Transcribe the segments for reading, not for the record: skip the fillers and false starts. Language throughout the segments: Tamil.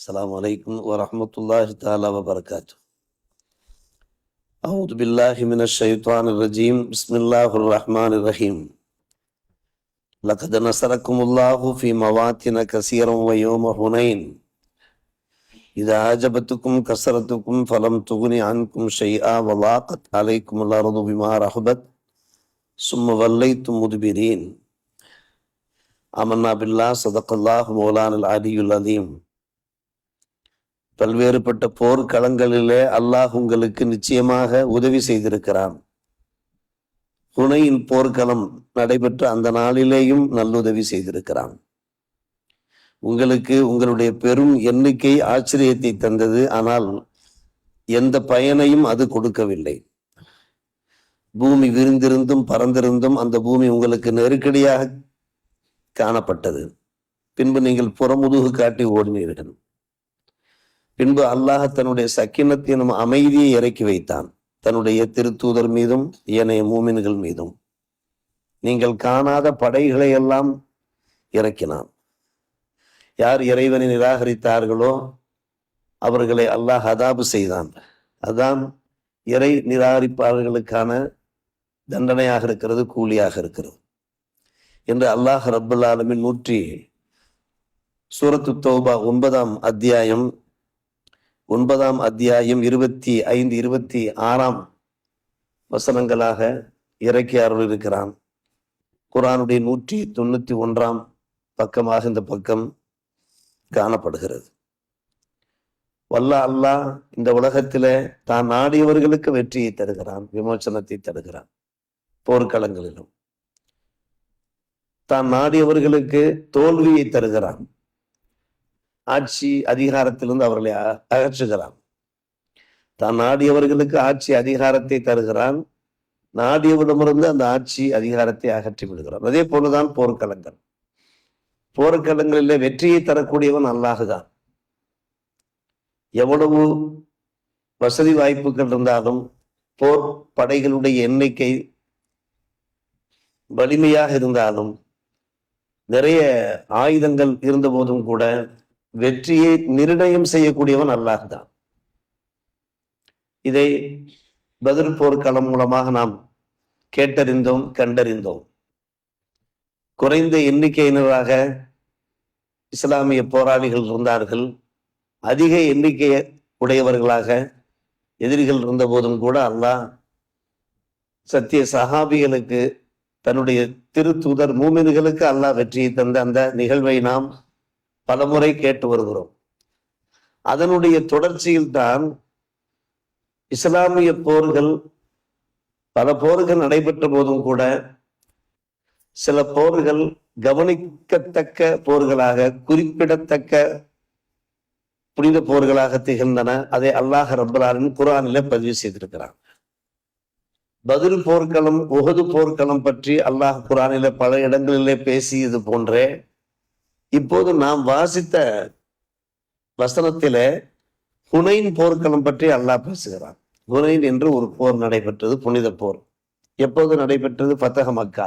السلام عليكم ورحمة الله تعالى وبركاته. أعوذ بالله من الشيطان الرجيم. بسم الله الرحمن الرحيم. لقد نصركم الله في مواطن كثيرا ويوم حنين إذا أعجبتكم كثرتكم فلم تغن عنكم شيئا وضاقت عليكم الأرض بما رحبت ثم وليتم مدبرين. آمنا بالله صدق الله مولانا العلي العظيم. பல்வேறுபட்ட போர்க்களங்களிலே அல்லாஹ் உங்களுக்கு நிச்சயமாக உதவி செய்திருக்கிறான். ஹுனைன் போர்க்களம் நடைபெற்ற அந்த நாளிலேயும் நல்லுதவி செய்திருக்கிறான். உங்களுக்கு உங்களுடைய பெரும் எண்ணிக்கை ஆச்சரியத்தை தந்தது. ஆனால் எந்த பயனையும் அது கொடுக்கவில்லை. பூமி விரிந்திருந்தும் பறந்திருந்தும் அந்த பூமி உங்களுக்கு நெருக்கடியாக காணப்பட்டது. பின்பு நீங்கள் புறமுதுகு காட்டி ஓடினீர்கள். பின்பு அல்லாஹ் தன்னுடைய சக்கினத் எனும் அமைதியை இறக்கி வைத்தான். தன்னுடைய திருத்தூதர் மீதும் ஏனைய மூமின்கள் மீதும் நீங்கள் காணாத படைகளை எல்லாம் இறக்கினான். யார் இறைவனை நிராகரித்தார்களோ அவர்களை அல்லாஹ் அதாபு செய்தான். அதான் இறை நிராகரிப்பாளர்களுக்கான தண்டனையாக இருக்கிறது, கூலியாக இருக்கிறது என்று அல்லாஹ் ரப்பல் ஆலமீன் சூரத்து தௌபா 9ஆம் அத்தியாயம் 25, 26 வசனங்களாக இறக்கி அருள் இருக்கிறான். குர்ஆனுடைய 191 பக்கமாக இந்த பக்கம் காணப்படுகிறது. அல்லாஹ் இந்த உலகத்தில தான் நாடியவர்களுக்கு வெற்றியை தருகிறான், விமோசனத்தை தருகிறான். போர்க்களங்களிலும் தான் நாடியவர்களுக்கு தோல்வியை தருகிறான். ஆட்சி அதிகாரத்திலிருந்து அவர்களை அகற்றுகிறான். தான் நாடியவர்களுக்கு ஆட்சி அதிகாரத்தை தருகிறான். நாடியவரிடமிருந்து அந்த ஆட்சி அதிகாரத்தை அகற்றி விடுகிறான். அதே போலதான் போர்க்களங்கள். போர்க்களங்களிலே வெற்றியை தரக்கூடியவன் அல்லாஹுதான். எவ்வளவு வசதி வாய்ப்புகள் இருந்தாலும், போர் படைகளுடைய எண்ணிக்கை வலிமையாக இருந்தாலும், நிறைய ஆயுதங்கள் இருந்த போதும் கூட வெற்றியை நிர்ணயம் செய்யக்கூடியவன் அல்லாஹ் தான். இதை பத்ர் போர்க்களம் மூலமாக நாம் கேட்டறிந்தோம், கண்டறிந்தோம். குறைந்த எண்ணிக்கையினராக இஸ்லாமிய போராளிகள் இருந்தார்கள். அதிக எண்ணிக்கை உடையவர்களாக எதிரிகள் இருந்த போதும் கூட அல்லாஹ் சத்திய சஹாபிகளுக்கு, தன்னுடைய திருத்தூதர் மூமின்களுக்கு அல்லாஹ் வெற்றியை தந்த அந்த நிகழ்வை நாம் பலமுறை கேட்டு வருகிறோம். அதனுடைய தொடர்ச்சியில் தான் இஸ்லாமிய போர்கள், பல போர்கள் நடைபெற்ற போதும் கூட சில போர்கள் கவனிக்கத்தக்க போர்களாக, குறிப்பிடத்தக்க புனித போர்களாக திகழ்ந்தன. அதை அல்லாஹ் ரப்பல் ஆலமீன் குர்ஆனிலே பதிவு செய்திருக்கிறான். பத்ர் போர்க்களம், உஹது போர்க்களம் பற்றி அல்லாஹ் குர்ஆனிலே பல இடங்களிலே பேசியது போன்றே இப்போது நாம் வாசித்த வசனத்திலே ஹுனைன் போர்க்களம் பற்றி அல்லாஹ் பேசுகிறான். ஹுனைன் என்று ஒரு போர் நடைபெற்றது, புனித போர். எப்போது நடைபெற்றது? ஃபதஹ் மக்கா.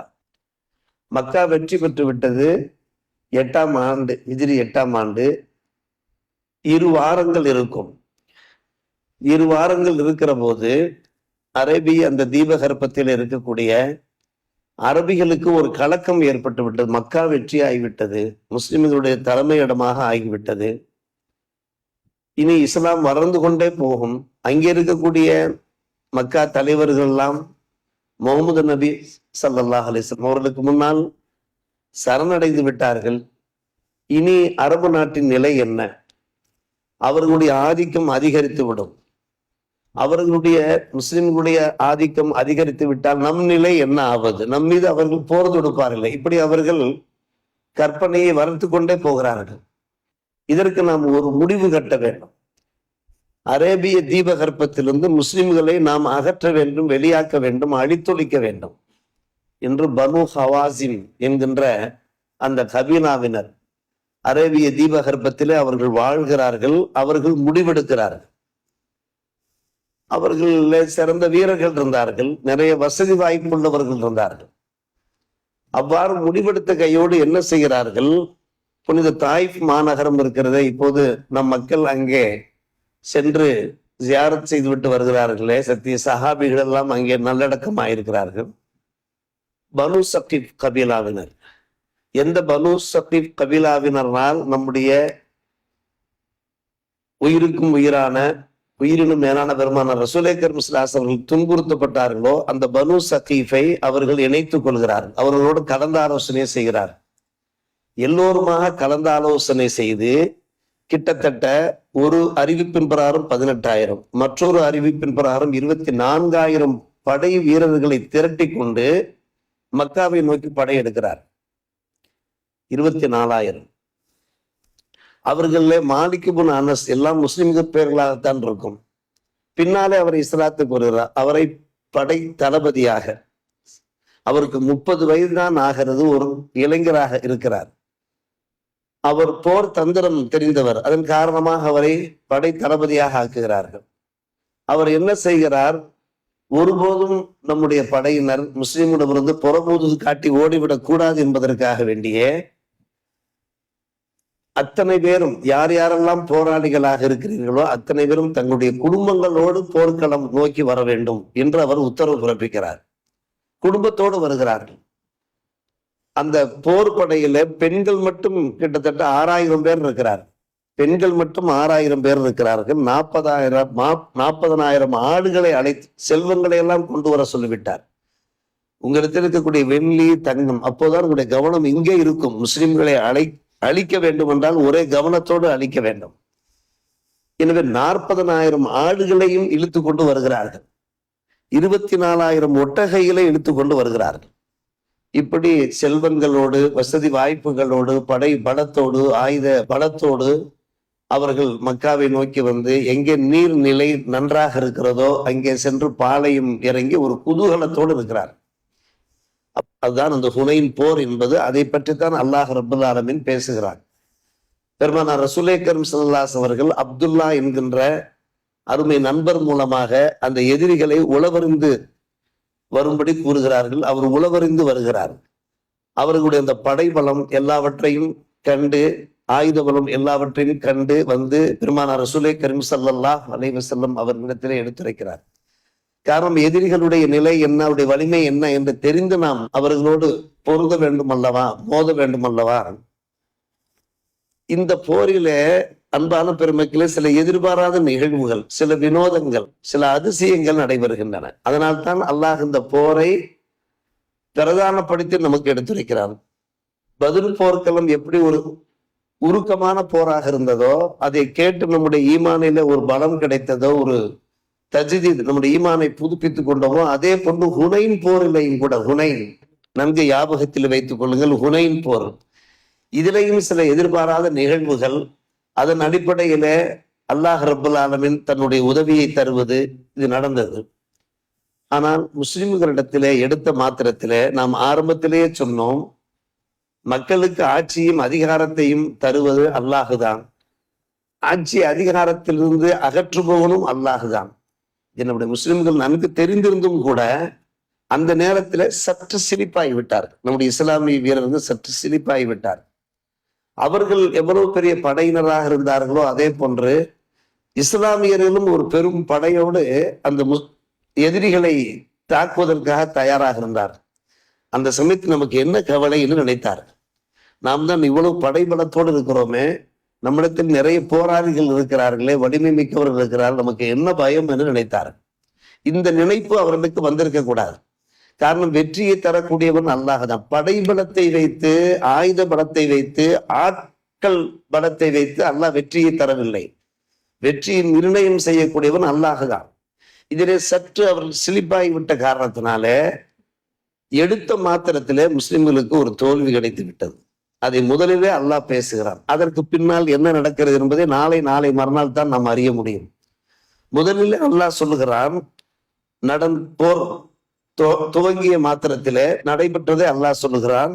மக்கா வெற்றி பெற்று விட்டது. 8ஆம் ஆண்டு, ஹிஜ்ரி 8ஆம் ஆண்டு. 2 வாரங்கள் இருக்கும். 2 வாரங்கள் இருக்கிற போது அரேபிய அந்த தீபகற்பத்தில் இருக்கக்கூடிய அரபிகளுக்கு ஒரு கலக்கம் ஏற்பட்டு விட்டது. மக்கா வெற்றி ஆகிவிட்டது, முஸ்லிம்களுடைய தலைமை இடமாக ஆகிவிட்டது. இனி இஸ்லாம் வளர்ந்து கொண்டே போகும். அங்கே இருக்கக்கூடிய மக்கா தலைவர்கள் எல்லாம் முகமது நபி ஸல்லல்லாஹு அலைஹி வஸல்லம் அவர்களுக்கு முன்னால் சரணடைந்து விட்டார்கள். இனி அரபு நாட்டின் நிலை என்ன? அவர்களுடைய ஆதிக்கம் அதிகரித்து விடும். அவர்களுடைய முஸ்லிம்களுடைய ஆதிக்கம் அதிகரித்து விட்டால் நம் நிலை என்ன ஆவது? நம் மீது அவர்கள் போர் தொடுப்பார்கள். இப்படி அவர்கள் கற்பனையை வளர்த்து கொண்டே போகிறார்கள். இதற்கு நாம் ஒரு முடிவு கட்ட வேண்டும். அரேபிய தீபகற்பத்திலிருந்து முஸ்லிம்களை நாம் அகற்ற வேண்டும், வெளியாக்க வேண்டும், அழித்தொழிக்க வேண்டும் என்று பனு ஹவாசின் என்கின்ற அந்த கபீலாவினர் அரேபிய தீபகற்பத்திலே அவர்கள் வாழ்கிறார்கள். அவர்கள் முடிவெடுக்கிறார்கள். அவர்கள் சிறந்த வீரர்கள் இருந்தார்கள், நிறைய வசதி வாய்ப்புள்ளவர்கள் இருந்தார்கள். அவ்வாறு முடிவெடுத்த கையோடு என்ன செய்கிறார்கள்? புனித தாயிஃப் மாநகரம் இருக்கிறதே, இப்போது நம் மக்கள் அங்கே சென்று ஜியாரத் செய்துவிட்டு வருகிறார்களே, சத்திய சஹாபிகள் எல்லாம் அங்கே நல்லடக்கமாயிருக்கிறார்கள். பனு சகீப் கபீலாவினர். எந்த பனு சகீப் கபீலாவினரால் நம்முடைய உயிருக்கும் உயிரான, உயிரினும் மேலான பெருமான ரசூலே கரீம் ஸல்லல்லாஹு அலைஹி அவர்கள் துன்புறுத்தப்பட்டார்களோ அந்த பனு சகீஃபை அவர்கள் இணைத்துக் கொள்கிறார்கள். அவர்களோடு கலந்து ஆலோசனை செய்கிறார். எல்லோருமாக கலந்து ஆலோசனை செய்து கிட்டத்தட்ட ஒரு அறிவிப்பின் பிரகாரம் 18,000, மற்றொரு அறிவிப்பின் பிரகாரம் 24,000 படை வீரர்களை திரட்டி கொண்டு மக்காவை நோக்கி படையெடுக்கிறார். 24,000. அவர்களே மாலிக் இப்னு அனஸ், எல்லாம் முஸ்லிம்கள் பெயர்களாகத்தான் இருக்கும். பின்னாலே அவர் இஸ்லாத்துக்கு வருகிறார். அவரை படை தளபதியாக, அவருக்கு 30 வயது தான் ஆகிறது, ஒரு இளைஞராக இருக்கிறார். அவர் போர் தந்திரம் தெரிந்தவர். அதன் காரணமாக அவரை படை தளபதியாக ஆக்குகிறார்கள். அவர் என்ன செய்கிறார்? ஒருபோதும் நம்முடைய படையினர் முஸ்லிமிடமிருந்து புறமுது காட்டி ஓடிவிடக் கூடாது என்பதற்காக வேண்டியே அத்தனை பேரும், யார் யாரெல்லாம் போராளிகளாக இருக்கிறீர்களோ அத்தனை பேரும் தங்களுடைய குடும்பங்களோடு போர்க்களம் நோக்கி வர வேண்டும் என்று அவர் உத்தரவு பிறப்பிக்கிறார். குடும்பத்தோடு வருகிறார்கள். அந்த போர் படையில பெண்கள் மட்டும் கிட்டத்தட்ட 6,000 பேர் இருக்கிறார். பெண்கள் மட்டும் 6,000 பேர் இருக்கிறார்கள். 40,000 ஆடுகளை அழைத்து செல்வங்களை எல்லாம் கொண்டு வர சொல்லிவிட்டார். உங்களுக்கு இருக்கக்கூடிய வெள்ளி, தங்கம், அப்போதான் உங்களுடைய கவனம் இங்கே இருக்கும். முஸ்லிம்களை அழிக்க வேண்டும் என்றால் ஒரே கவனத்தோடு அழிக்க வேண்டும். எனவே 40,000 ஆடுகளையும் இழுத்து கொண்டு வருகிறார்கள். 24,000 ஒட்டகைகளை இழுத்து கொண்டு வருகிறார்கள். இப்படி செல்வங்களோடு, வசதி வாய்ப்புகளோடு, படை பலத்தோடு, ஆயுத பலத்தோடு அவர்கள் மக்காவை நோக்கி வந்து எங்கே நீர்நிலை நன்றாக இருக்கிறதோ அங்கே சென்று பாளையம் இறங்கி ஒரு குதூகலத்தோடு இருக்கிறார். அதுதான் அந்த ஹுனைன் போர் என்பது. அதை பற்றித்தான் அல்லாஹ் ரப்பல் ஆலமீன் பேசுகிறார். பெருமானார் ரசூலே கரீம் ஸல்லல்லாஹு அலைஹி அவர்கள் அப்துல்லா என்கின்ற அருமை நண்பர் மூலமாக அந்த எதிரிகளை உளவறிந்து வரும்படி கூறுகிறார்கள். அவர் உளவறிந்து வருகிறார். அவர்களுடைய அந்த படைபலம் எல்லாவற்றையும் கண்டு, ஆயுத பலம் எல்லாவற்றையும் கண்டு வந்து பெருமானார் ரசூலே கரீம் ஸல்லல்லாஹு அலைஹி வஸல்லம் அவர்களிடத்திலே எடுத்துரைக்கிறார். காரணம், எதிரிகளுடைய நிலை என்ன, அவருடைய வலிமை என்ன என்று தெரிந்து நாம் அவர்களோடு பொருத வேண்டும் அல்லவா, மோத வேண்டும் அல்லவா. இந்த போரிலே அன்பான பெருமக்களே சில எதிர்பாராத நிகழ்வுகள், சில வினோதங்கள், சில அதிசயங்கள் நடைபெறுகின்றன. அதனால்தான் அல்லாஹ் இந்த போரை பிரதானப்படுத்தி நமக்கு எடுத்துரைக்கிறார். பத்ர் போர்க்களம் எப்படி ஒரு உருக்கமான போராக இருந்ததோ, அதை கேட்டு நம்முடைய ஈமானில ஒரு பலம் கிடைத்ததோ, ஒரு தஜ்தீத், நம்முடைய ஈமானை புதுப்பித்துக் கொண்டோமோ, அதே போன்று ஹுனைன் போரிலையும் கூட, ஹுனைன் நன்கு ஞாபகத்தில் வைத்துக் கொள்ளுங்கள், ஹுனைன் போர், இதிலையும் சில எதிர்பாராத நிகழ்வுகள். அதன் அடிப்படையில அல்லாஹ் ரப்பல் ஆலமீன் தன்னுடைய உதவியை தருவது இது நடந்தது. ஆனால் முஸ்லிம்களிடத்திலே எடுத்த மாத்திரத்திலே நாம் ஆரம்பத்திலேயே சொன்னோம், மக்களுக்கு ஆட்சியும் அதிகாரத்தையும் தருவது அல்லாஹுதான். ஆட்சி அதிகாரத்திலிருந்து அகற்றுபவனும் அல்லாஹுதான். என்னுடைய முஸ்லிம்கள் நன்கு தெரிந்திருந்தும் கூட அந்த நேரத்தில் சற்று சிரிப்பாகி விட்டார். நம்முடைய இஸ்லாமிய வீரர்கள் சற்று சிரிப்பாகி விட்டார். அவர்கள் எவ்வளவு பெரிய படையினராக இருந்தார்களோ அதே போன்று இஸ்லாமியர்களும் ஒரு பெரும் படையோடு அந்த எதிரிகளை தாக்குவதற்காக தயாராக இருந்தார். அந்த சமயத்தில் நமக்கு என்ன கவலை என்று நினைத்தார். நாம் தான் இவ்வளவு படைபலத்தோடு இருக்கிறோமே, நம்மிடத்தில் நிறைய போராளிகள் இருக்கிறார்களே, வலிமை மிக்கவர்கள் இருக்கிறார்கள், நமக்கு என்ன பயம் என்று நினைத்தார். இந்த நினைப்பு அவர்களுக்கு வந்திருக்க கூடாது. காரணம், வெற்றியை தரக்கூடியவன் அல்லாஹ் தான். படைபலத்தை வைத்து, ஆயுத பலத்தை வைத்து, ஆட்கள் பலத்தை வைத்து அல்லாஹ் வெற்றியை தரவில்லை. வெற்றியை நிர்ணயம் செய்யக்கூடியவன் அல்லாஹ் தான். இதிலே சற்று அவர்கள் சிலிப்பாகி விட்ட காரணத்தினால எடுத்த மாத்திரத்திலே முஸ்லிம்களுக்கு ஒரு தோல்வி கிடைத்து விட்டது. அதை முதலிலே அல்லாஹ் பேசுகிறான். அதற்கு பின்னால் என்ன நடக்கிறது என்பதை நாளை மறுநாள் தான் நாம் அறிய முடியும். முதலிலே அல்லாஹ் சொல்லுகிறான், போர் துவங்கிய மாத்திரத்திலே நடைபெற்றதை அல்லாஹ் சொல்லுகிறான்,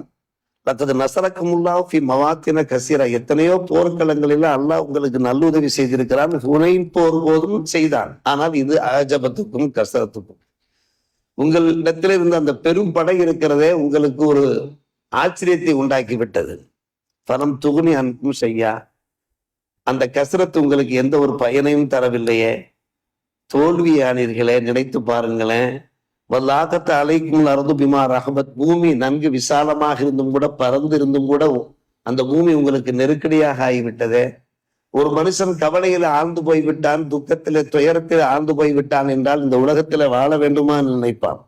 லக்கது நஸரக்குமுல்லாஹு ஃபீ மவாத்தின கஸீரா, எத்தனையோ போர்க்களங்களில் அல்லாஹ் உங்களுக்கு நல்லுதவி செய்திருக்கிறான். ஹுனைன் போர் போதும் செய்தான். ஆனால் இது அஜபத்துக்கும் கஸரத்துக்கும், உங்களிடத்தில் இருந்த அந்த பெரும் படை இருக்கிறதே உங்களுக்கு ஒரு ஆச்சரியத்தை உண்டாக்கி விட்டது. பலம் துகுனி அன்பும் செய்யா, அந்த கசரத்து உங்களுக்கு எந்த ஒரு பயனையும் தரவில்லையே, தோல்வியானீர்களே, நினைத்து பாருங்களேன். வல்லாகத்த அலைக்கும் அறுது பிமா ரஹபத், பூமி நன்கு விசாலமாக இருந்தும் கூட, பறந்து இருந்தும் கூட அந்த பூமி உங்களுக்கு நெருக்கடியாக ஆகிவிட்டதே. ஒரு மனுஷன் கவலையில ஆழ்ந்து போய்விட்டான், துக்கத்தில துயரத்தில் ஆழ்ந்து போய்விட்டான் என்றால் இந்த உலகத்துல வாழ வேண்டுமா நினைப்பான்.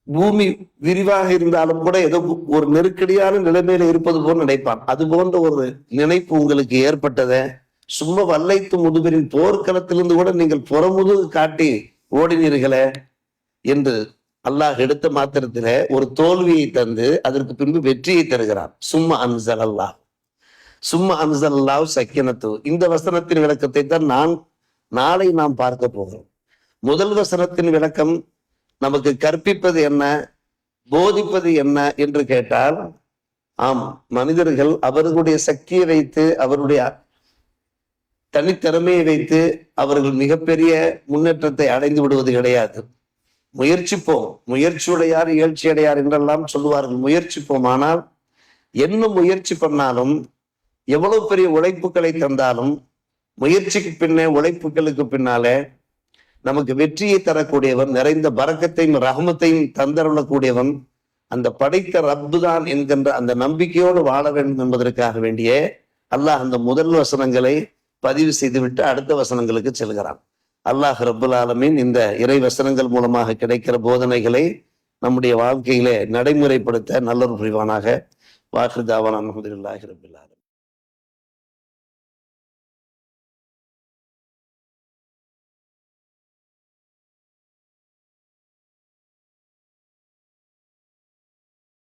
பூமி விரிவாக இருந்தாலும் கூட ஏதோ ஒரு நெருக்கடியான நிலைமையில இருப்பது போல் நினைப்பான். அது போன்ற ஒரு நினைப்பு உங்களுக்கு ஏற்பட்டதே. சும்மா வல்லைத்து முதுபெரின் போர்க்களத்திலிருந்து கூட நீங்கள் புறமுதுகு காட்டி ஓடினீர்களே என்று அல்லாஹ் எடுத்த மாத்திரத்தில ஒரு தோல்வியை தந்து அதற்கு பின்பு வெற்றியை தருகிறான். சும்மா அன்சல் அல்லாஹ், சும்மா அன்சல் அல்லாஹ் சக்கினத்து. இந்த வசனத்தின் விளக்கத்தை தான் நாளை நாம் பார்க்க போகிறோம். முதல் வசனத்தின் விளக்கம் நமக்கு கற்பிப்பது என்ன, போதிப்பது என்ன என்று கேட்டால், ஆம், மனிதர்கள் அவர்களுடைய சக்தியை வைத்து, அவருடைய தனித்திறமையை வைத்து அவர்கள் மிகப்பெரிய முன்னேற்றத்தை அடைந்து விடுவது கிடையாது. முயற்சிப்போம், முயற்சியுடையார் இயற்சி அடையார் என்றெல்லாம் சொல்லுவார்கள். முயற்சிப்போம். ஆனால் என்ன முயற்சி பண்ணாலும், எவ்வளவு பெரிய உழைப்புகளை தந்தாலும், முயற்சிக்கு பின்னே உழைப்புகளுக்கு பின்னாலே நமக்கு வெற்றியை தரக்கூடியவன், நிறைந்த பரக்கத்தையும் ரஹமத்தையும் தந்தருளக்கூடியவன் அந்த படைத்த ரப்பு தான் என்கின்ற அந்த நம்பிக்கையோடு வாழ வேண்டும் என்பதற்காக வேண்டிய அல்லாஹ் அந்த முதல் வசனங்களை பதிவு செய்துவிட்டு அடுத்த வசனங்களுக்கு செல்கிறான். அல்லாஹ் ரப்புல் ஆலமீன் இந்த இறை வசனங்கள் மூலமாக கிடைக்கிற போதனைகளை நம்முடைய வாழ்க்கையிலே நடைமுறைப்படுத்த நல்லொரு புரிவானாக. வாஹிர் தாவானா அல்ஹம்துலில்லாஹி ரப்பில் ஆலமீன்.